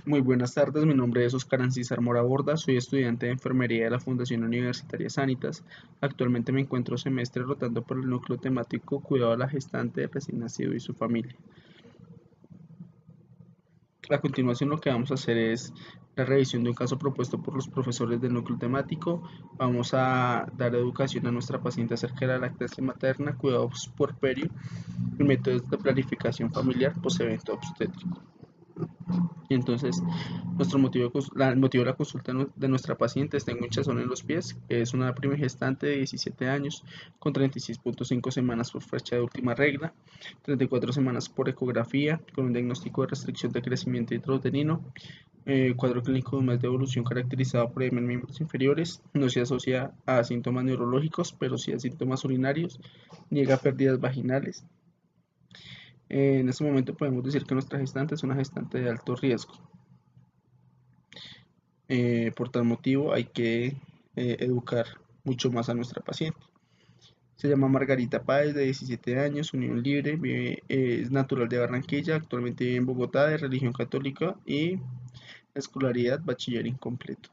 Muy buenas tardes, mi nombre es Oscar Ancísar Mora Borda, soy estudiante de enfermería de la Fundación Universitaria Sanitas. Actualmente me encuentro semestre rotando por el núcleo temático Cuidado a la gestante, recién nacido y su familia. A continuación lo que vamos a hacer es la revisión de un caso propuesto por los profesores del núcleo temático. Vamos a dar educación a nuestra paciente acerca de la lactancia materna, cuidados puerperio y métodos de planificación familiar post-evento obstétrico. Y entonces, el motivo de la consulta de nuestra paciente es: tengo hinchazón en los pies, que es una primigestante de 17 años, con 36.5 semanas por fecha de última regla, 34 semanas por ecografía, con un diagnóstico de restricción de crecimiento intrauterino, cuadro clínico de un mes de evolución caracterizado por edema en miembros inferiores, no se asocia a síntomas neurológicos, pero sí a síntomas urinarios, niega pérdidas vaginales. En este momento podemos decir que nuestra gestante es una gestante de alto riesgo. Por tal motivo hay que educar mucho más a nuestra paciente. Se llama Margarita Páez, de 17 años, unión libre, es natural de Barranquilla, actualmente vive en Bogotá, de religión católica y escolaridad bachiller incompleto.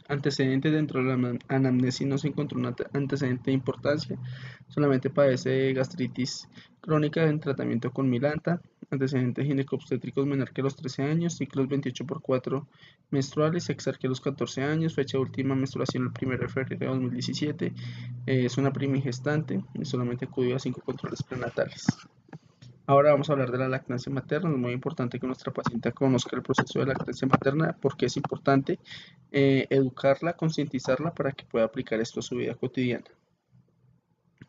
Antecedentes: dentro de la anamnesis no se encontró un antecedente de importancia, solamente padece gastritis crónica en tratamiento con Milanta, antecedentes ginecobstétricos menor que a los 13 años, ciclos 28x4 menstruales, exarquia a los 14 años, fecha de última menstruación el 1 de febrero de 2017, es una primigestante y solamente acudió a 5 controles prenatales. Ahora vamos a hablar de la lactancia materna. Es muy importante que nuestra paciente conozca el proceso de lactancia materna, porque es importante educarla, concientizarla para que pueda aplicar esto a su vida cotidiana.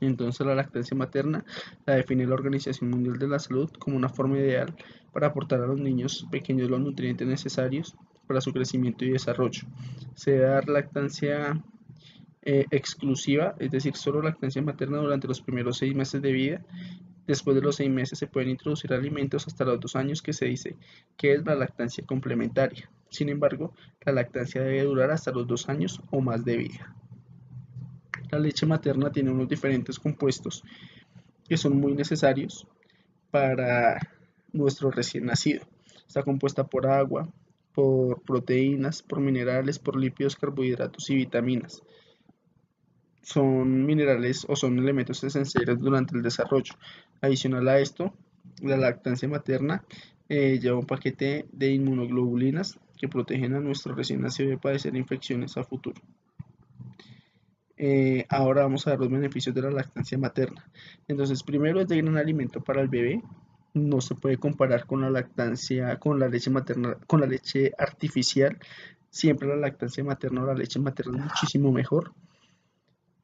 Entonces, la lactancia materna la define la Organización Mundial de la Salud como una forma ideal para aportar a los niños pequeños los nutrientes necesarios para su crecimiento y desarrollo. Se debe dar lactancia exclusiva, es decir, solo lactancia materna durante los primeros 6 meses de vida. Después de los 6 meses se pueden introducir alimentos hasta los 2 años, que se dice que es la lactancia complementaria. Sin embargo, la lactancia debe durar hasta los 2 años o más de vida. La leche materna tiene unos diferentes compuestos que son muy necesarios para nuestro recién nacido. Está compuesta por agua, por proteínas, por minerales, por lípidos, carbohidratos y vitaminas. Son minerales o son elementos esenciales durante el desarrollo. Adicional a esto, la lactancia materna lleva un paquete de inmunoglobulinas que protegen a nuestro recién nacido de padecer infecciones a futuro. Ahora vamos a ver los beneficios de la lactancia materna. Entonces, primero, es de gran alimento para el bebé. No se puede comparar con la lactancia, con la leche materna, con la leche artificial. Siempre la lactancia materna o la leche materna es muchísimo mejor.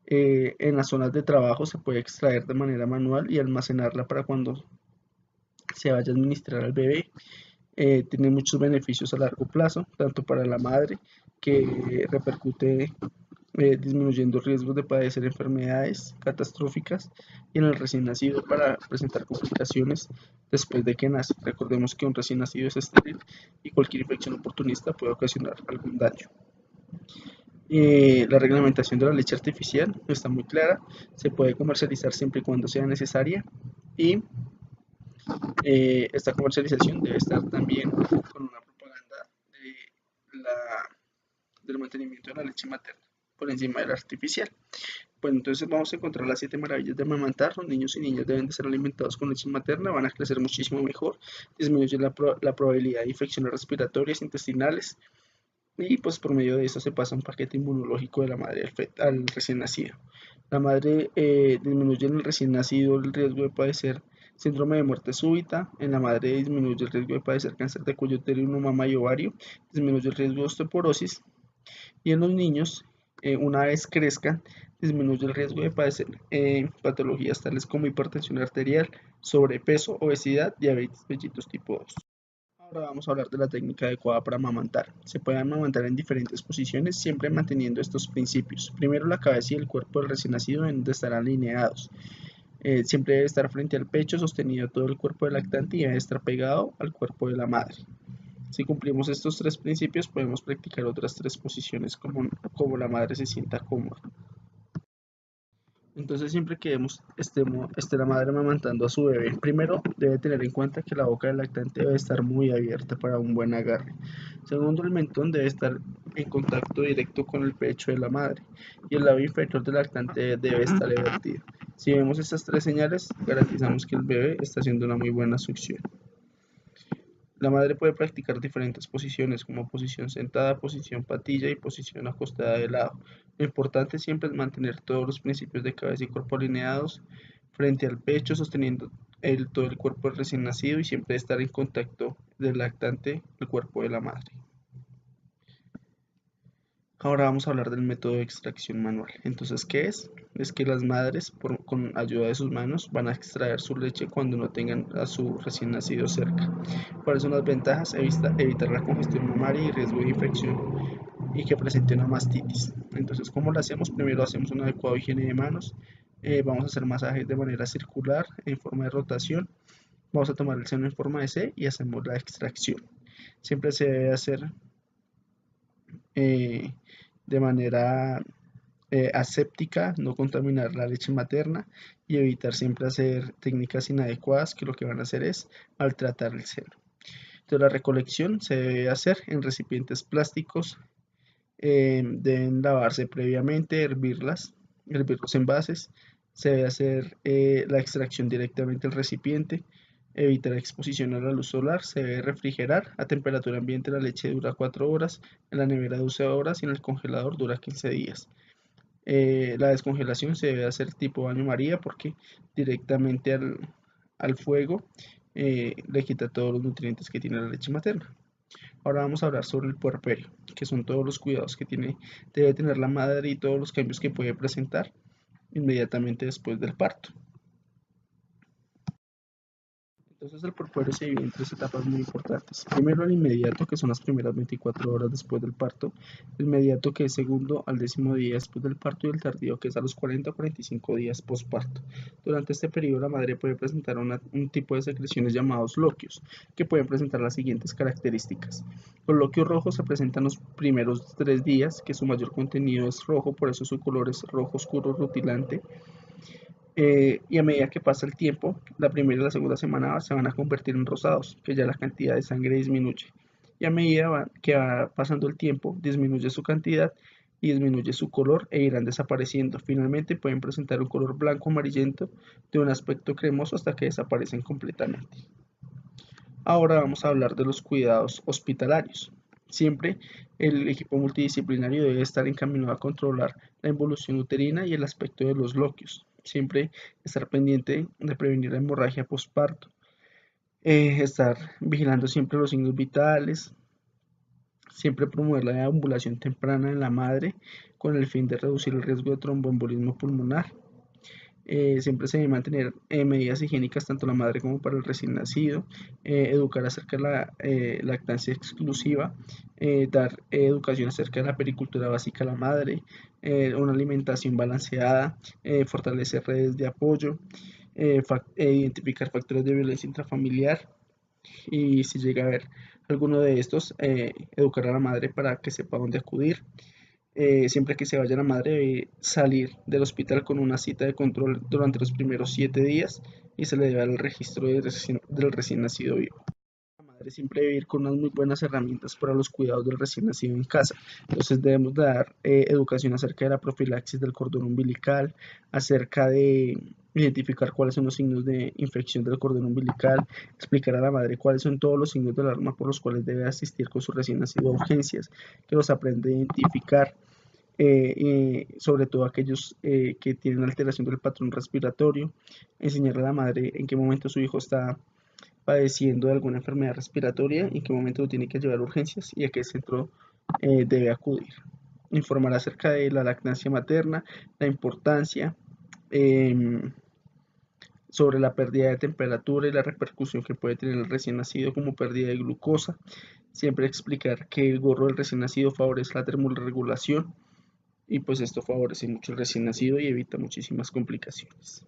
En las zonas de trabajo se puede extraer de manera manual y almacenarla para cuando se vaya a administrar al bebé. Tiene muchos beneficios a largo plazo, tanto para la madre, que repercute disminuyendo riesgos de padecer enfermedades catastróficas, y en el recién nacido para presentar complicaciones después de que nace. Recordemos que un recién nacido es estéril y cualquier infección oportunista puede ocasionar algún daño. La reglamentación de la leche artificial no está muy clara, se puede comercializar siempre y cuando sea necesaria, y esta comercialización debe estar también con una propaganda del mantenimiento de la leche materna por encima de la artificial. Bueno, entonces vamos a encontrar las 7 maravillas de amamantar. Los niños y niñas deben de ser alimentados con leche materna, van a crecer muchísimo mejor, disminuye la probabilidad de infecciones respiratorias, intestinales, y pues por medio de eso se pasa un paquete inmunológico de la madre al recién nacido. La madre disminuye en el recién nacido el riesgo de padecer síndrome de muerte súbita. En la madre disminuye el riesgo de padecer cáncer de cuello uterino, mama y ovario, disminuye el riesgo de osteoporosis, y en los niños, una vez crezcan, disminuye el riesgo de padecer patologías tales como hipertensión arterial, sobrepeso, obesidad, diabetes mellitus tipo 2. Ahora vamos a hablar de la técnica adecuada para amamantar. Se puede amamantar en diferentes posiciones, siempre manteniendo estos principios. Primero, la cabeza y el cuerpo del recién nacido deben de estar alineados. Siempre debe estar frente al pecho, sostenido todo el cuerpo del lactante, y debe estar pegado al cuerpo de la madre. Si cumplimos estos 3 principios, podemos practicar otras 3 posiciones como la madre se sienta cómoda. Entonces, siempre que esté la madre amamantando a su bebé, primero debe tener en cuenta que la boca del lactante debe estar muy abierta para un buen agarre. Segundo, el mentón debe estar en contacto directo con el pecho de la madre y el labio inferior del lactante debe estar invertido. Si vemos estas tres señales, garantizamos que el bebé está haciendo una muy buena succión. La madre puede practicar diferentes posiciones como posición sentada, posición patilla y posición acostada de lado. Lo importante siempre es mantener todos los principios de cabeza y cuerpo alineados frente al pecho, sosteniendo todo el cuerpo del recién nacido y siempre estar en contacto del lactante, el cuerpo de la madre. Ahora vamos a hablar del método de extracción manual. Entonces, ¿qué es? Es que las madres, con ayuda de sus manos, van a extraer su leche cuando no tengan a su recién nacido cerca. ¿Cuáles son las ventajas? Evitar la congestión mamaria y riesgo de infección y que presente una mastitis. Entonces, ¿cómo lo hacemos? Primero hacemos una adecuada higiene de manos. Vamos a hacer masajes de manera circular, en forma de rotación. Vamos a tomar el seno en forma de C y hacemos la extracción. Siempre se debe hacer eh, de manera aséptica, no contaminar la leche materna y evitar siempre hacer técnicas inadecuadas que lo que van a hacer es maltratar el seno. Entonces, la recolección se debe hacer en recipientes plásticos, deben lavarse previamente, hervir los envases, se debe hacer la extracción directamente del recipiente, evitar exposición a la luz solar, se debe refrigerar a temperatura ambiente. La leche dura 4 horas, en la nevera 12 horas y en el congelador dura 15 días. La descongelación se debe hacer tipo baño María porque directamente al fuego le quita todos los nutrientes que tiene la leche materna. Ahora vamos a hablar sobre el puerperio, que son todos los cuidados que debe tener la madre y todos los cambios que puede presentar inmediatamente después del parto. Entonces el puerperio se divide en tres etapas muy importantes. Primero el inmediato, que son las primeras 24 horas después del parto. El inmediato, que es segundo al 10.º día después del parto. Y el tardío, que es a los 40 o 45 días postparto. Durante este periodo la madre puede presentar un tipo de secreciones llamados loquios, que pueden presentar las siguientes características. Los loquios rojos se presentan los primeros 3 días, que su mayor contenido es rojo, por eso su color es rojo oscuro rutilante. Y a medida que pasa el tiempo, la primera y la segunda semana se van a convertir en rosados, que ya la cantidad de sangre disminuye. Y a medida que va pasando el tiempo, disminuye su cantidad y disminuye su color e irán desapareciendo. Finalmente pueden presentar un color blanco amarillento de un aspecto cremoso hasta que desaparecen completamente. Ahora vamos a hablar de los cuidados hospitalarios. Siempre el equipo multidisciplinario debe estar encaminado a controlar la involución uterina y el aspecto de los loquios. Siempre estar pendiente de prevenir la hemorragia postparto. Estar vigilando siempre los signos vitales. Siempre promover la deambulación temprana en la madre con el fin de reducir el riesgo de tromboembolismo pulmonar. Siempre se debe mantener medidas higiénicas tanto la madre como para el recién nacido, educar acerca de la lactancia exclusiva, dar educación acerca de la pericultura básica a la madre, una alimentación balanceada, fortalecer redes de apoyo, identificar factores de violencia intrafamiliar y si llega a haber alguno de estos, educar a la madre para que sepa dónde acudir. Siempre que se vaya la madre debe salir del hospital con una cita de control durante los primeros 7 días y se le debe dar el registro del recién nacido vivo. La madre siempre debe ir con unas muy buenas herramientas para los cuidados del recién nacido en casa. Entonces debemos dar educación acerca de la profilaxis del cordón umbilical, acerca de identificar cuáles son los signos de infección del cordón umbilical, explicar a la madre cuáles son todos los signos de alarma por los cuales debe asistir con su recién nacido a urgencias, que los aprende a identificar, sobre todo aquellos que tienen alteración del patrón respiratorio, enseñarle a la madre en qué momento su hijo está padeciendo de alguna enfermedad respiratoria, en qué momento lo tiene que llevar a urgencias y a qué centro debe acudir. Informar acerca de la lactancia materna, la importancia, eh, sobre la pérdida de temperatura y la repercusión que puede tener el recién nacido como pérdida de glucosa. Siempre explicar que el gorro del recién nacido favorece la termorregulación y pues esto favorece mucho el recién nacido y evita muchísimas complicaciones.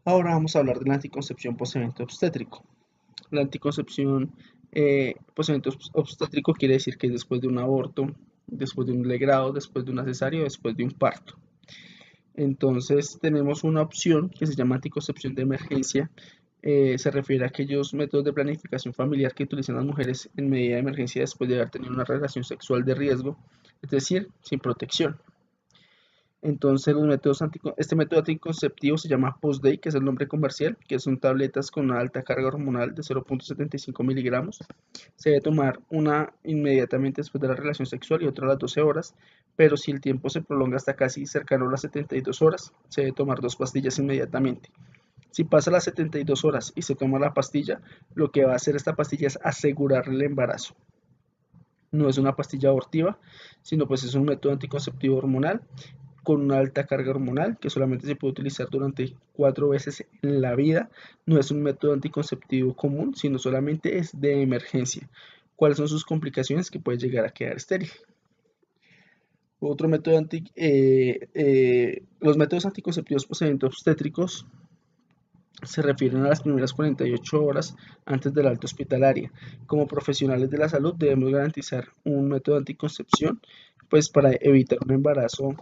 Ahora vamos a hablar de la anticoncepción post-evento obstétrico. La anticoncepción post-evento obstétrico quiere decir que es después de un aborto, después de un legrado, después de una cesárea o después de un parto. Entonces tenemos una opción que se llama anticoncepción de emergencia. Se refiere a aquellos métodos de planificación familiar que utilizan las mujeres en medida de emergencia después de haber tenido una relación sexual de riesgo, es decir, sin protección. Entonces este método anticonceptivo se llama Post-Day, que es el nombre comercial, que son tabletas con una alta carga hormonal de 0,75 miligramos. Se debe tomar una inmediatamente después de la relación sexual y otra a las 12 horas, pero si el tiempo se prolonga hasta casi cercano a las 72 horas, se debe tomar 2 pastillas inmediatamente. Si pasa las 72 horas y se toma la pastilla, lo que va a hacer esta pastilla es asegurar el embarazo. No es una pastilla abortiva, sino pues es un método anticonceptivo hormonal con una alta carga hormonal que solamente se puede utilizar durante 4 veces en la vida. No es un método anticonceptivo común, sino solamente es de emergencia. ¿Cuáles son sus complicaciones? Que puede llegar a quedar estéril. Otro método los métodos anticonceptivos post-evento obstétricos se refieren a las primeras 48 horas antes del alta hospitalaria. Como profesionales de la salud debemos garantizar un método de anticoncepción pues para evitar un embarazo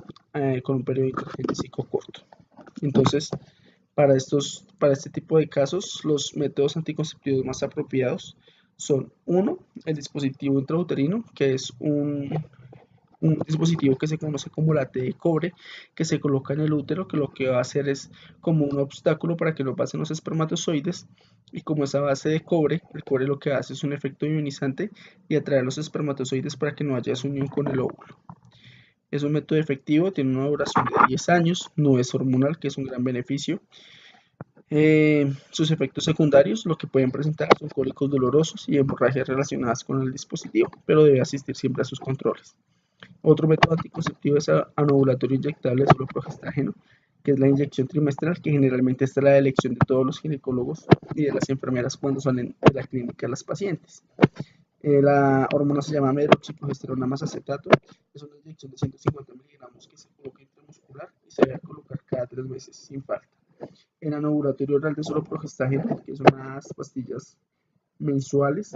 con un periodo genésico corto. Entonces, para este tipo de casos, los métodos anticonceptivos más apropiados son: uno, el dispositivo intrauterino, que es un dispositivo que se conoce como la T de cobre, que se coloca en el útero, que lo que va a hacer es como un obstáculo para que no pasen los espermatozoides, y como esa base de cobre, el cobre lo que hace es un efecto ionizante y atrae los espermatozoides para que no haya esa unión con el óvulo. Es un método efectivo, tiene una duración de 10 años, no es hormonal, que es un gran beneficio. Sus efectos secundarios, lo que pueden presentar son cólicos dolorosos y hemorragias relacionadas con el dispositivo, pero debe asistir siempre a sus controles. Otro método anticonceptivo es anovulatorio inyectable de solo progestágeno, que es la inyección trimestral, que generalmente está la elección de todos los ginecólogos y de las enfermeras cuando salen de la clínica las pacientes. La hormona se llama medroxiprogesterona más acetato. Es una inyección de 150 miligramos que se coloca intramuscular y se debe colocar cada 3 meses sin falta. El anovulatorio oral de solo progestágeno, que son unas pastillas mensuales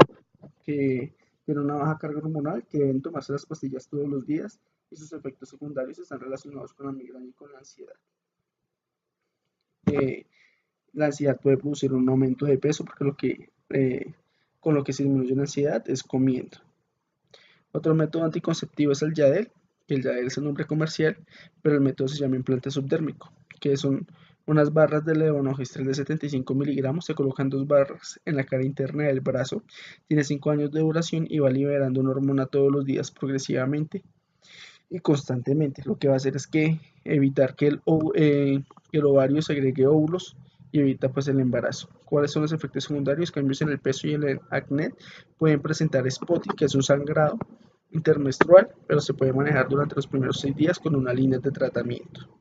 que tienen una baja carga hormonal, que deben tomarse las pastillas todos los días, y sus efectos secundarios están relacionados con la migraña y con la ansiedad. La ansiedad puede producir un aumento de peso porque con lo que se disminuye la ansiedad es comiendo. Otro método anticonceptivo es el Yadel, que el Yadel es el nombre comercial, pero el método se llama implante subdérmico, que son unas barras de levonorgestrel de 75 miligramos. Se colocan 2 barras en la cara interna del brazo, tiene 5 años de duración y va liberando una hormona todos los días progresivamente y constantemente. Lo que va a hacer es que evitar que el ovario segregue óvulos y evita pues el embarazo. ¿Cuáles son los efectos secundarios? Cambios en el peso y en el acné. Pueden presentar spotting, que es un sangrado intermenstrual, pero se puede manejar durante los primeros 6 días con una línea de tratamiento.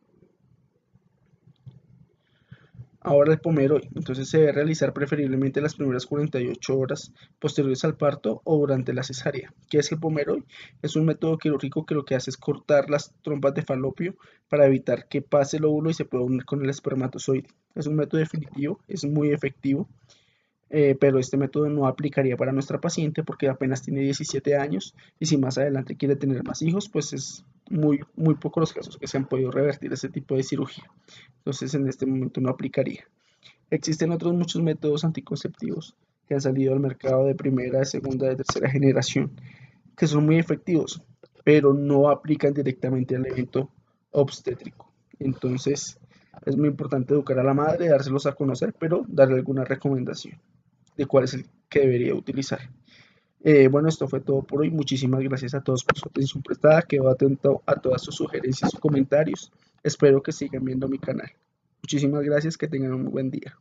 Ahora el pomeroy, entonces se debe realizar preferiblemente las primeras 48 horas posteriores al parto o durante la cesárea. ¿Qué es el pomeroy? Es un método quirúrgico que lo que hace es cortar las trompas de falopio para evitar que pase el óvulo y se pueda unir con el espermatozoide. Es un método definitivo, es muy efectivo, pero este método no aplicaría para nuestra paciente porque apenas tiene 17 años y si más adelante quiere tener más hijos, pues es muy pocos los casos que se han podido revertir ese tipo de cirugía. Entonces en este momento no aplicaría. Existen otros muchos métodos anticonceptivos que han salido al mercado de primera, de segunda, de tercera generación, que son muy efectivos, pero no aplican directamente al evento obstétrico. Entonces es muy importante educar a la madre, dárselos a conocer, pero darle alguna recomendación de cuál es el que debería utilizar. Bueno, esto fue todo por hoy. Muchísimas gracias a todos por su atención prestada. Quedo atento a todas sus sugerencias y comentarios. Espero que sigan viendo mi canal. Muchísimas gracias, que tengan un buen día.